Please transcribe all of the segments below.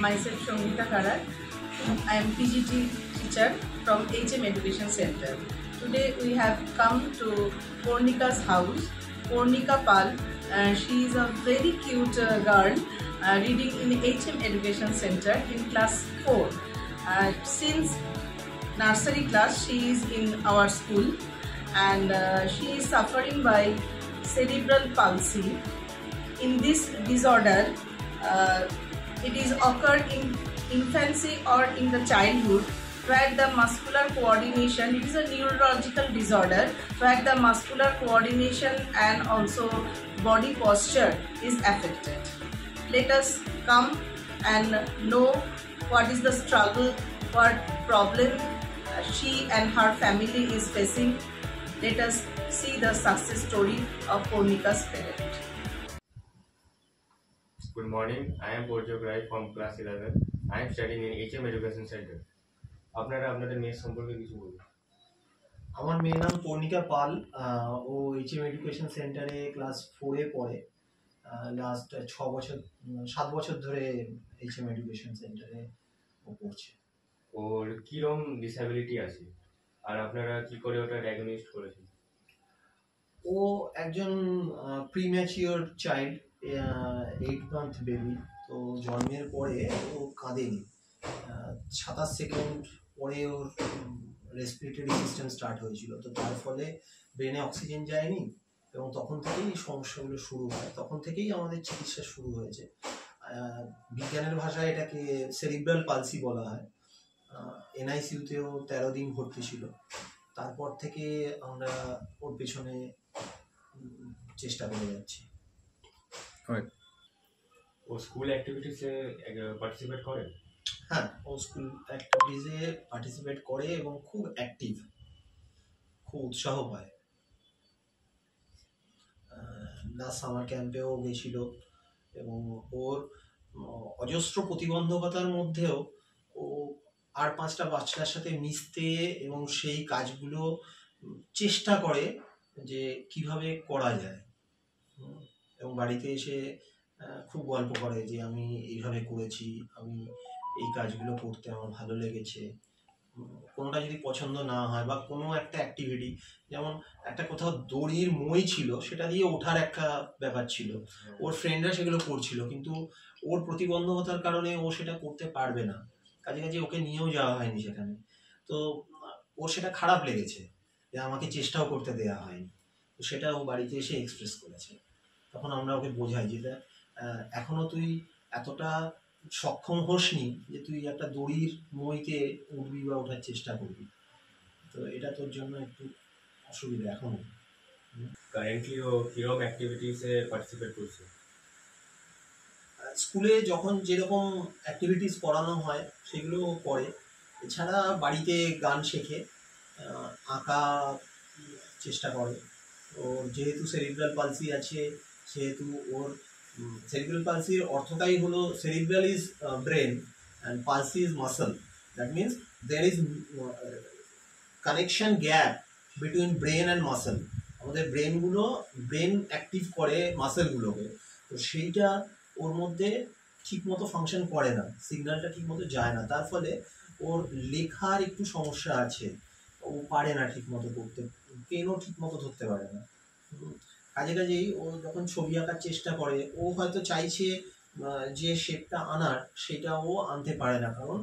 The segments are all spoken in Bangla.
myself Shongita Karar. I am PGT teacher from HM Education Center. Today we have come to Pornika's house. Pornika Pal, she is a very cute girl reading in HM Education Center in class 4. Since nursery class she is in our school and she is suffering by cerebral palsy. In this disorder, it is occurred in infancy or in the childhood, where the muscular coordination, it is a neurological disorder where the muscular coordination and also body posture is affected. Let us come and know what is the struggle, what problem she and her family is facing. Let us see the success story of Pornika's parent. Good morning, I am Porjok Rai from class 11. I am studying in HM Education Center. আপনারা আপনাদের মেয়ের সম্পর্কে কিছু বলুন। আমার মেয়ের নাম পর্ণিকা পাল। ও HM এডুকেশন সেন্টারে ক্লাস 4-এ পড়ে। লাস্ট 7 বছর ধরে HM এডুকেশন সেন্টারে ও পড়ছে। ওর কিরকম ডিসএবিলিটি আছে আর আপনারা কি করে ওটা ডায়াগনোস করেছেন? ও একজন প্রিম্যাচিওর চাইল্ড, 8 মান্থ বেবি। তো জন্মের পরে ও কাঁদেনি। 27 সেকেন্ড পরে ওর রেসপিরেটরি সিস্টেম স্টার্ট হয়েছিল। তো তার ফলে ব্রেনে অক্সিজেন যায়নি এবং তখন থেকেই এই সমস্যাগুলো শুরু হয়। তখন থেকেই আমাদের চিকিৎসা শুরু হয়েছে। বিজ্ঞানের ভাষায় এটাকে সেরিব্রাল পালসি বলা হয়। NICU-তেও 13 দিন ভর্তি ছিল। তারপর থেকে আমরা ওর পেছনে চেষ্টা করে যাচ্ছি। ও স্কুল অ্যাক্টিভিটিসে পার্টিসিপেট করে? হ্যাঁ, ও স্কুল অ্যাক্টিভিটিসে পার্টিসিপেট করে এবং খুব অ্যাক্টিভ, খুব উৎসাহ পায়। লাস্ট সামার ক্যাম্পেও গেছিল এবং ওর অজস্র প্রতিবন্ধকতার মধ্যেও ও আর 5টা বাচ্চার সাথে মিশতে এবং সেই কাজগুলো চেষ্টা করে যে কিভাবে করা যায়, এবং বাড়িতে এসে খুব গল্প করে যে আমি এইভাবে করেছি, আমি এই কাজগুলো করতে আমার ভালো লেগেছে। কোনোটা যদি পছন্দ না হয় বা কোনো একটা অ্যাক্টিভিটি, যেমন একটা কোথাও দড়ির মই ছিল, সেটা দিয়ে ওঠার একটা ব্যাপার ছিল, ওর ফ্রেন্ডরা সেগুলো করছিল, কিন্তু ওর প্রতিবন্ধকতার কারণে ও সেটা করতে পারবে না, কাজে ওকে নিয়েও যাওয়া হয়নি সেখানে। তো ওর সেটা খারাপ লেগেছে যে আমাকে চেষ্টাও করতে দেওয়া হয়নি। তো সেটা ও বাড়িতে এসে এক্সপ্রেস করেছে। তখন আমরা ওকে বোঝাই যে এখনো তুই এতটা সক্ষম হোসনি যে তুই একটা দড়ির মইতে উঠবি বা ওঠার চেষ্টা করবি। তো এটা তোর জন্য একটু অসুবিধা এখনো। কারেন্টলি ও কিরকম অ্যাক্টিভিটিসে পার্টিসিপেট করছে? স্কুলে যখন যেরকম অ্যাক্টিভিটিস করানো হয় সেগুলো করে। এছাড়া বাড়িতে গান শেখে, আঁকা চেষ্টা করে। ওর যেহেতু সেরিব্রাল পালসি আছে, সেহেতু ওর সেরিব্রাল পালসির অর্থটাই হলো cerebral is brain and palsy is muscle. That means there is connection gap between brain and muscle. আমাদের ব্রেন অ্যাক্টিভ করে মাসেলগুলোকে, তো সেইটা ওর মধ্যে ঠিকমতো ফাংশন করে না, সিগন্যালটা ঠিকমতো যায় না। তার ফলে ওর লেখার একটু সমস্যা আছে, ও পারে না ঠিকমতো করতে, পেনও ঠিকমতো ধরতে পারে না। কাজেই ও যখন ছবি আঁকার চেষ্টা করে, ও হয়তো চাইছে যে শেপটা আনার, সেটা ও আনতে পারে না, কারণ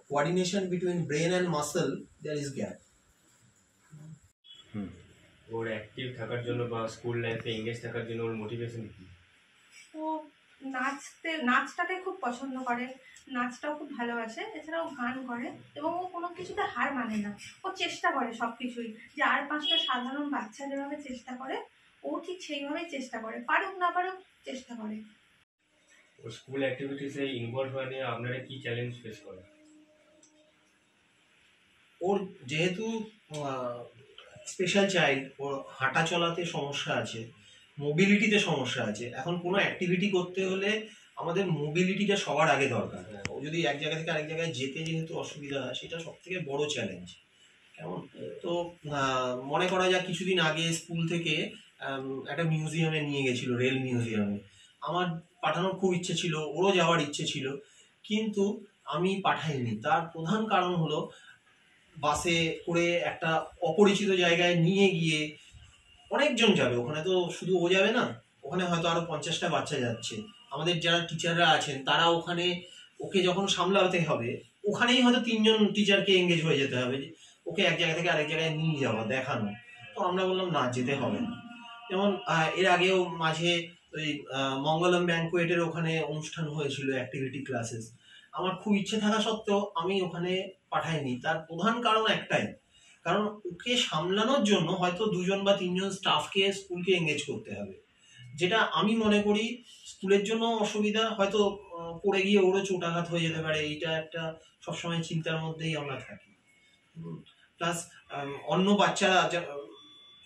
coordination between brain and muscle there is gap. ওর অ্যাক্টিভ থাকার জন্য বা স্কুল লাইফে এঙ্গেজ থাকার জন্য ওর মোটিভেশন কি? ও নাচটাকে খুব পছন্দ করে, নাচটাও খুব ভালোবাসে। এছাড়াও গান করে এবং ও কোনো কিছুতে হার মানে না। ও চেষ্টা করে সব কিছুই, যে আর 5টা সাধারণ বাচ্চা যেভাবে চেষ্টা করে ও ঠিক সেইভাবেই চেষ্টা করে, পারুক না পারুক চেষ্টা করে। ও স্কুল অ্যাক্টিভিটিসে ইনভলভ হয়ে নিয়ে আপনারা কি চ্যালেঞ্জ ফেস করেন? ওর যেহেতু স্পেশাল চাইল্ড, ওর হাঁটা চলাতে সমস্যা আছে, মোবিলিটিতে সমস্যা আছে। এখন কোনো অ্যাক্টিভিটি করতে হলে আমাদের মোবিলিটিটা সবার আগে দরকার। ও যদি এক জায়গা থেকে আরেক জায়গায় যেতে যেহেতু অসুবিধা হয়, সেটা সব থেকে বড় চ্যালেঞ্জ। কেমন তো মনে করা যাক কিছুদিন আগে স্কুল থেকে একটা মিউজিয়ামে নিয়ে গেছিল, রেল মিউজিয়ামে। আমার পাঠানোর খুব ইচ্ছে ছিল, ওরও যাওয়ার ইচ্ছে ছিল, কিন্তু আমি পাঠাইনি। তার প্রধান কারণ হলো বাসে করে একটা অপরিচিত জায়গায় নিয়ে গিয়ে অনেকজন যাবে, ওখানে তো শুধু ও যাবে না, ওখানে হয়তো আরো 50টা বাচ্চা যাচ্ছে। আমাদের যারা টিচাররা আছেন তারা ওখানে ওকে যখন সামলাতে হবে, ওখানেই হয়তো 3জন টিচারকে এঙ্গেজ হয়ে যেতে হবে, ওকে এক জায়গা থেকে আরেক জায়গায় নিয়ে যাওয়া, দেখানো। তো আমরা বললাম না, যেতে হবে না। যেমন এর আগেও মাঝে ওই মঙ্গলম ব্যাংকুয়েটের ওখানে অনুষ্ঠান হয়েছিল, অ্যাক্টিভিটি ক্লাসেস। আমার খুব ইচ্ছে থাকা সত্ত্বেও আমি ওখানে পাঠাইনি। তার প্রধান কারণ একটাই, কারণ ওকে সামলানোর জন্য হয়তো 2জন বা 3জন স্টাফকে স্কুলকে এঙ্গেজ করতে হবে, যেটা আমি মনে করি স্কুলের জন্য অসুবিধা। হয়তো পড়ে গিয়ে ওরও চোটাঘাত হয়ে যেতে পারে, এইটা একটা সবসময় চিন্তার মধ্যেই আমরা থাকি। প্লাস অন্য বাচ্চারা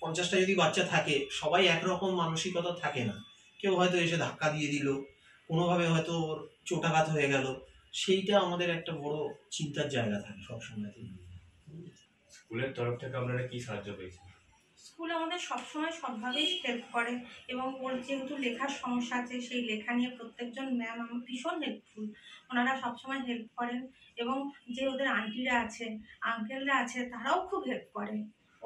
50টা যদি বাচ্চা থাকে, সবাই একরকম মানসিকতা থাকে না। কেউ হয়তো এসে ধাক্কা দিয়ে দিল, কোনোভাবে হয়তো ওর চোটাঘাত হয়ে গেল, সেইটা আমাদের একটা বড় চিন্তার জায়গা থাকে সবসময়। স্কুলের তরফ থেকে আপনারা কি সাহায্য পেয়েছেন? স্কুল আমাদের সবসময় সবভাবেই হেল্প করে, এবং ওর যেহেতু লেখার সমস্যা আছে, সেই লেখা নিয়ে প্রত্যেকজন ম্যাম আমার ভীষণ হেল্পফুল। ওনারা সবসময় হেল্প করেন, এবং যে ওদের আন্টিরা আছে, আঙ্কেলরা আছে, তারাও খুব হেল্প করে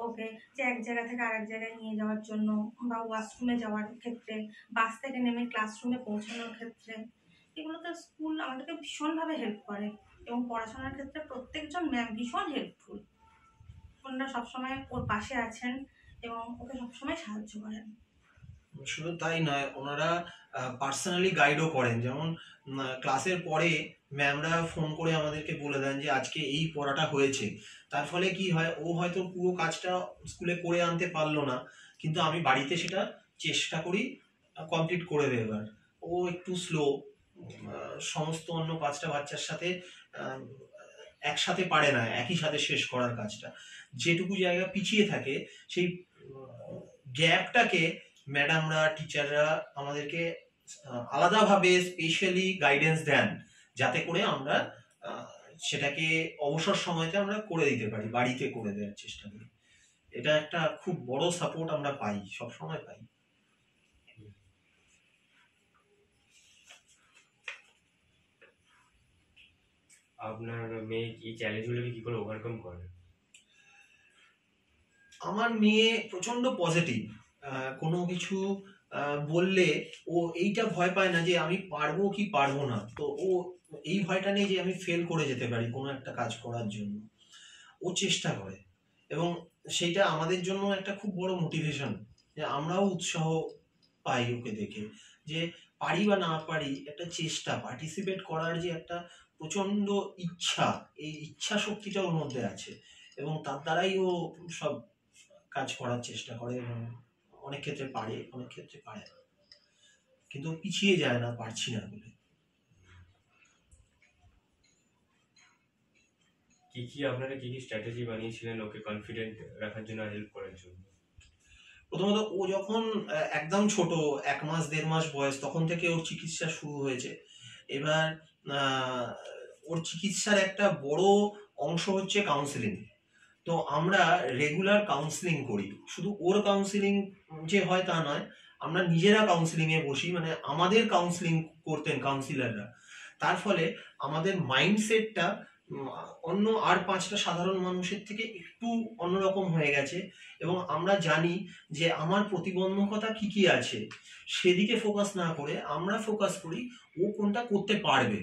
ওকে, যে এক জায়গা থেকে আরেক জায়গায় নিয়ে যাওয়ার জন্য, বা ওয়াশরুমে যাওয়ার ক্ষেত্রে, বাস থেকে নেমে ক্লাসরুমে পৌঁছানোর ক্ষেত্রে। এগুলোতে স্কুল আমাদেরকে ভীষণভাবে হেল্প করে, এবং পড়াশোনার ক্ষেত্রে প্রত্যেকজন ম্যাম ভীষণ হেল্পফুল। ওনারা সবসময় ওর পাশে আছেন এবং ওকে সবসময় সাহায্য করেন। শুধু তাই নয়, ওনারা পার্সোনালি গাইডও করেন। যেমন ক্লাসের পরে ম্যামরা ফোন করে আমাদেরকে বলে দেন যে আজকে এই পড়াটা হয়েছে। তার ফলে কি হয়, ও হয়তো পুরো কাজটা স্কুলে করে আনতে পারলো না, কিন্তু আমি বাড়িতে সেটা চেষ্টা করি কমপ্লিট করে দেবার। ও একটু স্লো, সমস্ত অন্য 5টা বাচ্চার সাথে একসাথে পারে না একই সাথে শেষ করার কাজটা। যেটুকু জায়গা পিছিয়ে থাকে, সেই গ্যাপটাকে ম্যাডামরা, টিচাররা আমাদেরকে আলাদাভাবে স্পেশালি গাইডেন্স দেন, যাতে করে আমরা সেটাকে অবসর সময়তে আমরা করে দিতে পারি, বাড়িতে করে দেওয়ার চেষ্টা করি। এটা একটা খুব বড় সাপোর্ট আমরা পাই, সবসময় পাই। আপনার মেয়ে এই চ্যালেঞ্জগুলোকে কি করে ওভারকাম করে? আমার মেয়ে প্রচন্ড পজিটিভ। কোনো কিছু বললে ও এইটা ভয় পায় না যে আমি পারবো কি পারবো না। তো ও এই ভয়টা নেই যে আমি ফেল করে যেতে পারি কোনো একটা কাজ করার জন্য। ও চেষ্টা করে, এবং সেইটা আমাদের জন্য একটা খুব বড় মোটিভেশন, যে আমরাও উৎসাহ পাই ওকে দেখে, যে পারি বা না পারি, একটা চেষ্টা, পার্টিসিপেট করার যে একটা প্রচন্ড ইচ্ছা, এই ইচ্ছা শক্তিটা ওর মধ্যে আছে, এবং তার দ্বারাই ও সব কাজ করার চেষ্টা করে, এবং অনেক ক্ষেত্রে পারে, অনেক ক্ষেত্রে পারে না, কিন্তু পিছিয়ে যায় না পারছি না বলে। আপনারা কি স্ট্র্যাটেজি বানিয়েছিলেন ওকে কনফিডেন্ট রাখার জন্য, হেল্প করার জন্য? প্রথমত ও যখন একদম ছোট, 1 মাস 1.5 মাস বয়স, তখন থেকে ওর চিকিৎসা শুরু হয়েছে। এবার ওর চিকিৎসার একটা বড় অংশ হচ্ছে কাউন্সিলিং। তো আমরা রেগুলার কাউন্সিলিং করি, শুধু ওর কাউন্সিলিং যে হয় তা নয়, আমরা নিজেরা কাউন্সিলিং এ বসি, মানে আমাদের কাউন্সিলিং করতেন কাউন্সিলররা। তার ফলে আমাদের মাইন্ডসেটটা অন্য আর 5টা সাধারণ মানুষের থেকে একটু অন্যরকম হয়ে গেছে, এবং আমরা জানি যে আমার প্রতিবন্ধকতা কি কি আছে, সেদিকে ফোকাস না করে আমরা ফোকাস করি ও কোনটা করতে পারবে।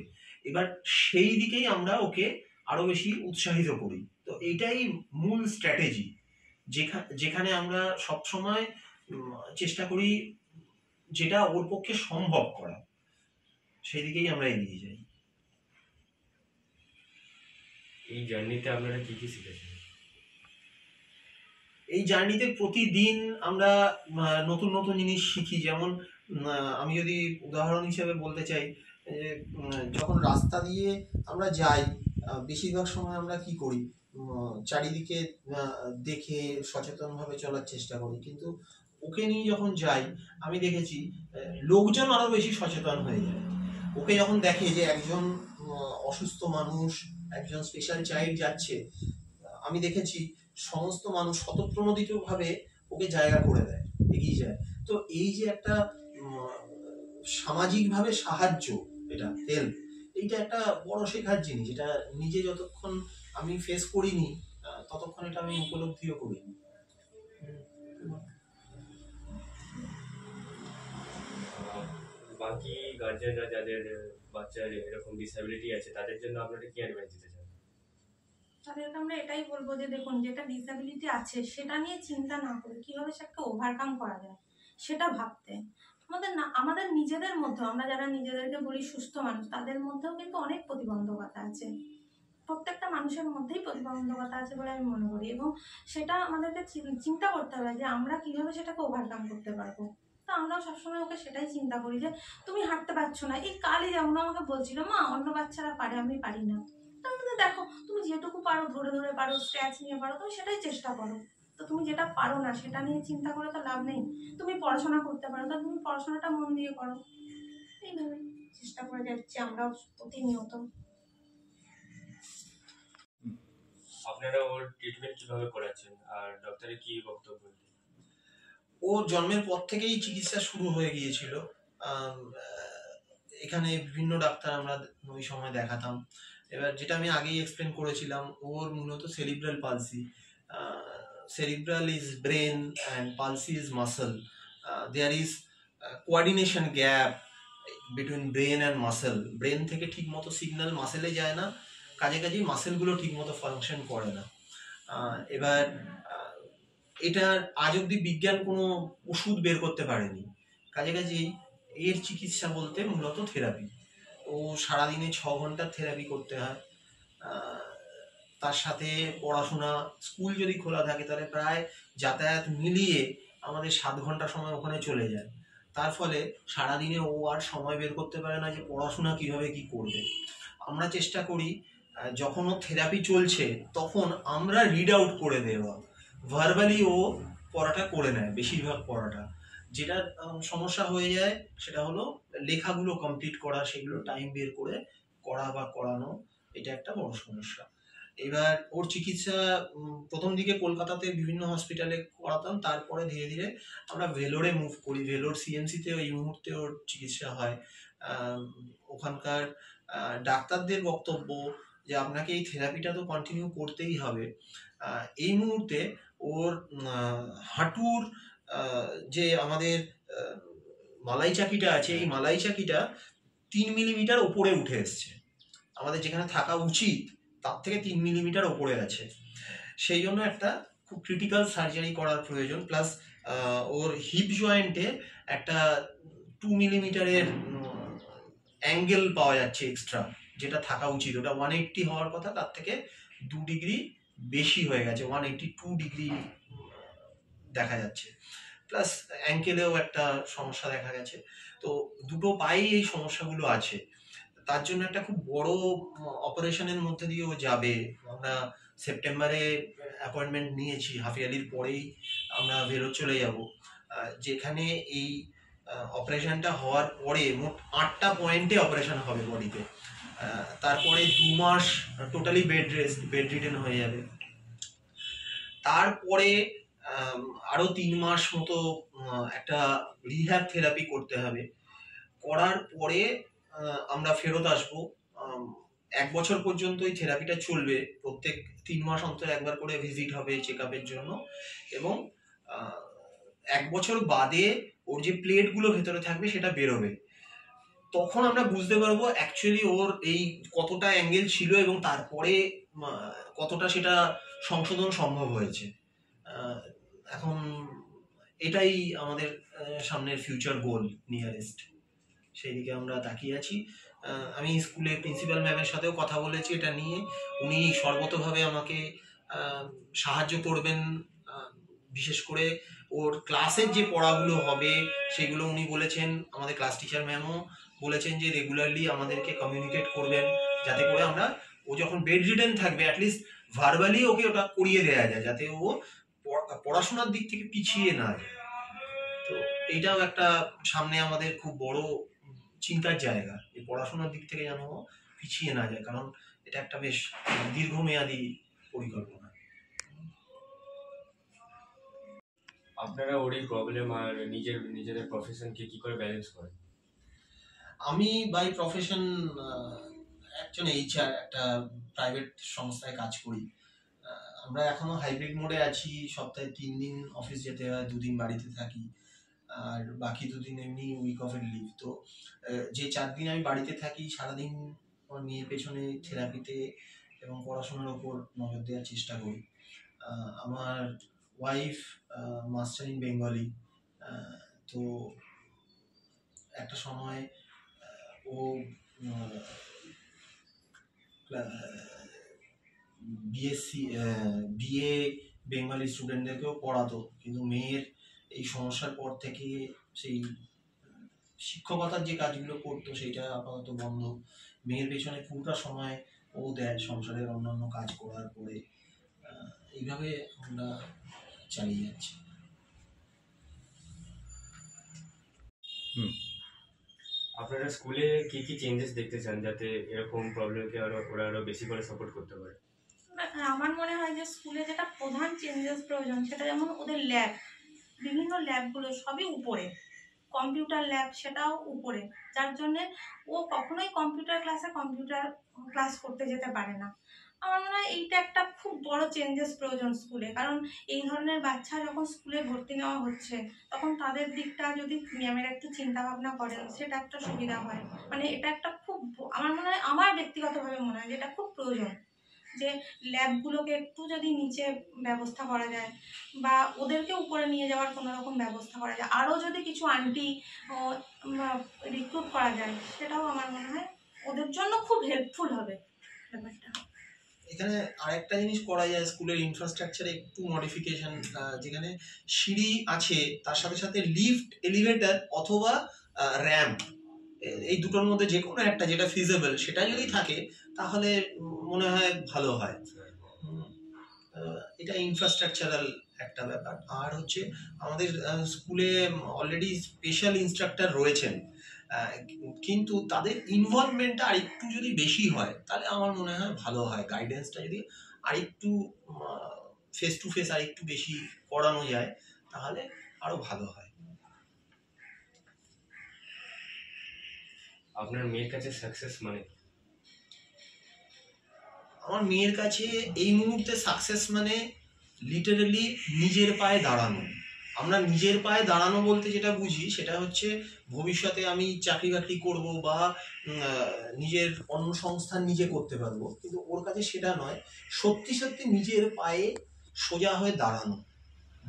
এবার সেই দিকেই আমরা ওকে আরো বেশি উৎসাহিত করি। তো এইটাই মূল স্ট্র্যাটেজি, যেখানে আমরা সবসময় চেষ্টা করি যেটা ওর পক্ষে সম্ভব করা, সেই দিকেই আমরা এগিয়ে যাই। এই জার্নিতে আপনারা কি কি শিখেছেন? এই জার্নিতে প্রতিদিন আমরা নতুন নতুন জিনিস শিখি। যেমন আমি যদি উদাহরণ হিসেবে বলতে চাই, যখন রাস্তা দিয়ে আমরা যাই, বেশিরভাগ সময় আমরা কি করি, চারিদিকে দেখে সচেতনভাবে চলার চেষ্টা করি, কিন্তু ওকে নিয়ে যখন যাই আমি দেখেছি লোকজন আরো বেশি সচেতন হয়ে যায়। ওকে যখন দেখে যে একজন অসুস্থ মানুষ, একজন স্পেশাল চাইল্ড যাচ্ছে, আমি দেখেছি সমস্ত মানুষ স্বতঃপ্রণোদিতভাবে ওকে জায়গা করে দেয়, এগিয়ে যায়। তো এই যে একটা সামাজিকভাবে সাহায্য, এটা হেল্প, এইটা একটা বড় শেখার জিনিস, এটা নিজে যতক্ষণ আমি ফেস করিনি ততক্ষণ এটা আমি উপলব্ধিও করিনি। বাকি গার্জেনরা যাদের বাচ্চার এরকম ডিসএবিলিটি আছে তাদের জন্য আপনারা কি অ্যাডভাইস দিতে চান? তাদেরকে আমরা এটাই বলবো যে দেখুন, যেটা ডিসএবিলিটি আছে সেটা নিয়ে চিন্তা না করে কিভাবে সেটাকে ওভারকাম করা যায় সেটা ভাবতে। আমাদের নিজেদের মধ্যেও, আমরা যারা নিজেদেরকে বলি সুস্থ মানুষ, তাদের মধ্যেও কিন্তু অনেক প্রতিবন্ধকতা আছে। প্রত্যেকটা মানুষের মধ্যেই প্রতিবন্ধকতা আছে বলে আমি মনে করি, এবং সেটা আমাদেরকে চিন্তা করতে হবে যে আমরা কিভাবে সেটাকে ওভারকাম করতে পারবো। তো আমরাও সবসময় ওকে সেটাই চিন্তা করি যে তুমি হাঁটতে পারছো না, এই কালই যেমন আমাকে বলছিল মা অন্য বাচ্চারা পারে আমি পারি না। তো আমি তো দেখো তুমি যেটুকু পারো, ধরে ধরে পারো, স্ক্র্যাচ নিয়ে পারো, তুমি সেটাই চেষ্টা করো। তো তুমি যেটা পারো না সেটা নিয়ে চিন্তা করে তো লাভ নেই। তুমি পড়াশোনা করতে পারো, তা তুমি পড়াশোনাটা মন দিয়ে করো। এইভাবে চেষ্টা করে যাচ্ছি আমরাও প্রতিনিয়ত। আপনারা ওর ট্রিটমেন্ট কিভাবে করাচ্ছেন আর ডক্টরের কি বক্তব্য? ওর জন্মের পর থেকেই চিকিৎসা শুরু হয়ে গিয়েছিল। এখানে বিভিন্ন ডাক্তার আমরা ওই সময় দেখাতাম। এবার যেটা আমি আগেই এক্সপ্লেন করেছিলাম, ওর মূলত cerebral palsy. Cerebral is brain and palsy is muscle. There is coordination gap between brain and muscle. Brain থেকে ঠিক মতো সিগন্যাল মাসেলে যায় না, কাজেই মাসেলগুলো ঠিক মতো ফাংশন করে না। এবার এটার আজ অব্দি বিজ্ঞান কোনো ওষুধ বের করতে পারেনি, কাজেই এর চিকিৎসা বলতে মূলত থেরাপি। ও সারাদিনে 6 ঘন্টা থেরাপি করতে হয়। তার সাথে পড়াশোনা, স্কুল যদি খোলা থাকে তাহলে প্রায় যাতায়াত মিলিয়ে আমাদের 7 ঘন্টা সময় ওখানে চলে যায়। তার ফলে সারাদিনে ও আর সময় বের করতে পারে না যে পড়াশোনা কিভাবে কি করবে। আমরা চেষ্টা করি যখন ও থেরাপি চলছে তখন আমরা রিড আউট করে দেওয়া, ভার্বালি ও পড়াটা করে নেয় বেশিরভাগ পড়াটা। যেটা সমস্যা হয়ে যায় সেটা হলো লেখাগুলো কমপ্লিট করা, সেগুলো টাইম বের করে করা বা করানো, এটা একটা বড় সমস্যা। এবার ওর চিকিৎসা প্রথম দিকে কলকাতাতে বিভিন্ন হসপিটালে করাতাম, তারপরে ধীরে ধীরে আমরা ভেলোরে মুভ করি। ভেলোর সিএমসিতে এই মুহূর্তে ওর চিকিৎসা হয়। ওখানকার ডাক্তারদের বক্তব্য যে আপনাকে এই থেরাপিটা তো কন্টিনিউ করতেই হবে। এই মুহূর্তে ওর হাঁটুর যে আমাদের মালাই চাকিটা আছে, এই মালাই চাকিটা 3 মিলিমিটার ওপরে উঠে এসছে। আমাদের যেখানে থাকা উচিত তার থেকে 3 মিলিমিটার ওপরে আছে। সেই জন্য একটা খুব ক্রিটিক্যাল সার্জারি করার প্রয়োজন। প্লাস ওর হিপ জয়েন্টে একটা 2 মিলিমিটারের অ্যাঙ্গেল পাওয়া যাচ্ছে এক্সট্রা, যেটা থাকা উচিত। ওটা 180 হওয়ার কথা, তার থেকে 2 ডিগ্রি বেশি হয়ে গেছে, 182 ডিগ্রি দেখা যাচ্ছে। প্লাস অ্যাঙ্কেলেও একটা সমস্যা দেখা গেছে। তো দুটো পায়েই এই সমস্যাগুলো আছে। তার জন্য একটা খুব বড় অপারেশনের মধ্যে দিয়েও যাবে। আমরা সেপ্টেম্বরে অ্যাপয়েন্টমেন্ট নিয়েছি, হাফ ইয়ারলির পরেই আমরা ভেলোর চলে যাব, যেখানে এই অপারেশনটা হওয়ার পরে মোট 8টা পয়েন্টে অপারেশন হবে বডিতে। তারপরে 2 মাস টোটালি বেড রিডেন হয়ে যাবে। তারপরে আরো 3 মাস মতো একটা রিহ্যাব থেরাপি করতে হবে। করার পরে আমরা ফেরত আসবো। 1 বছর পর্যন্ত এই থেরাপিটা চলবে। প্রত্যেক 3 মাস অন্তর একবার করে ভিজিট হবে চেক আপের জন্য। এবং 1 বছর বাদে ওর যে প্লেটগুলো ভেতরে থাকবে সেটা বেরোবে। তখন আমরা বুঝতে পারবো অ্যাকচুয়ালি ওর এই কতটা অ্যাঙ্গেল ছিল এবং তারপরে কতটা সেটা সংশোধন সম্ভব হয়েছে। এখন এটাই আমাদের সামনের ফিউচার গোল, নিয়ারেস্ট, সেই দিকে আমরা তাকিয়ে আছি। আমি স্কুলের প্রিন্সিপাল ম্যামের সাথেও কথা বলেছি এটা নিয়ে। উনি সর্বতভাবে আমাকে সাহায্য করবেন। বিশেষ করে ওর ক্লাসের যে পড়াগুলো হবে সেগুলো উনি বলেছেন, আমাদের ক্লাস টিচার ম্যামও বলেছেন যে রেগুলারলি আমাদেরকে কমিউনিকেট করবেন, যাতে করে আমরা ও যখন বেড রিডেন থাকবে অ্যাটলিস্ট ভার্বালি ওকে ওটা করিয়ে দেওয়া যায়, যাতে ও পড়াশোনার দিক থেকে পিছিয়ে না যায়। তো এইটাও একটা সামনে আমাদের খুব বড় চিন্তার জায়গা, এই পড়াশোনার দিক থেকে যেন পিছিয়ে না যায়, কারণ এটা একটা বেশ দীর্ঘমেয়াদী পরিকল্পনা। আপনারা ওর এই প্রবলেম আর নিজেদের প্রফেশনকে কি করে ব্যালেন্স করেন? আমি বাই প্রফেশন একজন HR একটা প্রাইভেট সংস্থায় কাজ করি। আমরা এখনো হাইব্রিড মোডে আছি, সপ্তাহে 3 দিন অফিস যেতে হয়, 2 দিন বাড়িতে থাকি, আর বাকি 2 দিন এমনি উইক অফের লিভ। তো যে 4 দিন আমি বাড়িতে থাকি সারাদিন আমার মেয়ের পেছনে থেরাপিতে এবং পড়াশোনার ওপর নজর দেওয়ার চেষ্টা করি। আমার ওয়াইফ মাস্টার ইন বেঙ্গলি। তো একটা সময় ও বিএ বেঙ্গলি স্টুডেন্টদেরকেও পড়াতো, কিন্তু মেয়ের এই সমস্যার পর থেকে সেই শিক্ষকতার যে কাজগুলো করতো সেটা আপাতত বন্ধ। মেয়ের পেছনে পুরোটা সময় ও দেয় সংসারের অন্যান্য কাজ করার পরে। এইভাবে আমরা চালিয়ে যাচ্ছি। আপনারা স্কুলে কি কি চেঞ্জেস দেখতে চান যাতে এরকম প্রবলেমকে ওরা আরো বেশি করে সাপোর্ট করতে পারে? আমার মনে হয় যে স্কুলে যেটা প্রধান চেঞ্জেস প্রয়োজন সেটা যেমন ওদের ল্যাব, বিভিন্ন ল্যাবগুলো সবই উপরে, কম্পিউটার ল্যাব সেটাও উপরে, যার জন্যে ও কখনোই কম্পিউটার ক্লাস করতে যেতে পারে না। আমার মনে হয় এইটা একটা খুব বড় চেঞ্জেস প্রয়োজন স্কুলে, কারণ এই ধরনের বাচ্চা যখন স্কুলে ভর্তি নেওয়া হচ্ছে তখন তাদের দিকটা যদি ম্যামের একটু চিন্তা ভাবনা করেন সেটা একটা সুবিধা হয়। মানে এটা একটা খুব, আমার মনে হয়, আমার ব্যক্তিগতভাবে মনে হয় যে এটা খুব প্রয়োজন, যে ল্যাবগুলোকে একটু যদি নিচে ব্যবস্থা করা যায় বা ওদেরকে উপরে নিয়ে যাওয়ার কোনো রকম ব্যবস্থা করা যায়, আরও যদি কিছু আন্টি রিক্রুট করা যায় সেটাও আমার মনে হয় ওদের জন্য খুব হেল্পফুল হবে ব্যাপারটা। এখানে আরেকটা জিনিস করা যায়, স্কুলের ইনফ্রাস্ট্রাকচারে একটু মডিফিকেশন, যেখানে সিঁড়ি আছে তার সাথে সাথে লিফট, এলিভেটর অথবা র্যাম্প, এই দুটোর মধ্যে যে কোনো একটা যেটা ফিজেবল সেটা যদি থাকে তাহলে মনে হয় ভালো হয়। এটা ইনফ্রাস্ট্রাকচারাল একটা ব্যাপার। আর হচ্ছে আমাদের স্কুলে অলরেডি স্পেশাল ইনস্ট্রাক্টর রয়েছেন, কিন্তু তাদের ইনভলভমেন্টটা আরেকটু যদি বেশি হয় তাহলে আমার মনে হয় ভালো হয়। গাইডেন্সটা যদি আরেকটু ফেস টু ফেস আরেকটু বেশি করানো যায় তাহলে আরো ভালো হয়। আপনার মেয়ের কাছে সাকসেস মানে? আমার মেয়ের কাছে এই মুহূর্তে সাকসেস মানে লিটারালি নিজের পায়ে দাঁড়ানো। আমরা নিজের পায়ে দাঁড়ানো বলতে যেটা বুঝি সেটা হচ্ছে ভবিষ্যতে আমি চাকরি বাকরি করবো বা নিজের কর্মসংস্থান নিজে করতে পারবো, কিন্তু ওর কাছে সেটা নয়, সত্যি সত্যি নিজের পায়ে সোজা হয়ে দাঁড়ানো।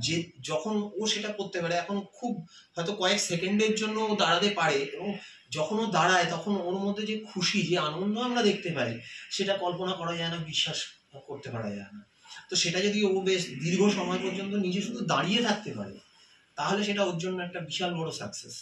যে যখন ও সেটা করতে পারে, এখন খুব হয়তো কয়েক সেকেন্ডের জন্য ও দাঁড়াতে পারে, এবং যখন ও দাঁড়ায় তখন ওর মধ্যে যে খুশি, যে আনন্দ আমরা দেখতে পাই সেটা কল্পনা করা যায় না, বিশ্বাস করতে পারা যায় না। তো সেটা যদি ও বেশ দীর্ঘ সময় পর্যন্ত নিজে শুধু দাঁড়িয়ে থাকতে পারে তাহলে সেটা ওর জন্য একটা বিশাল বড় সাকসেস।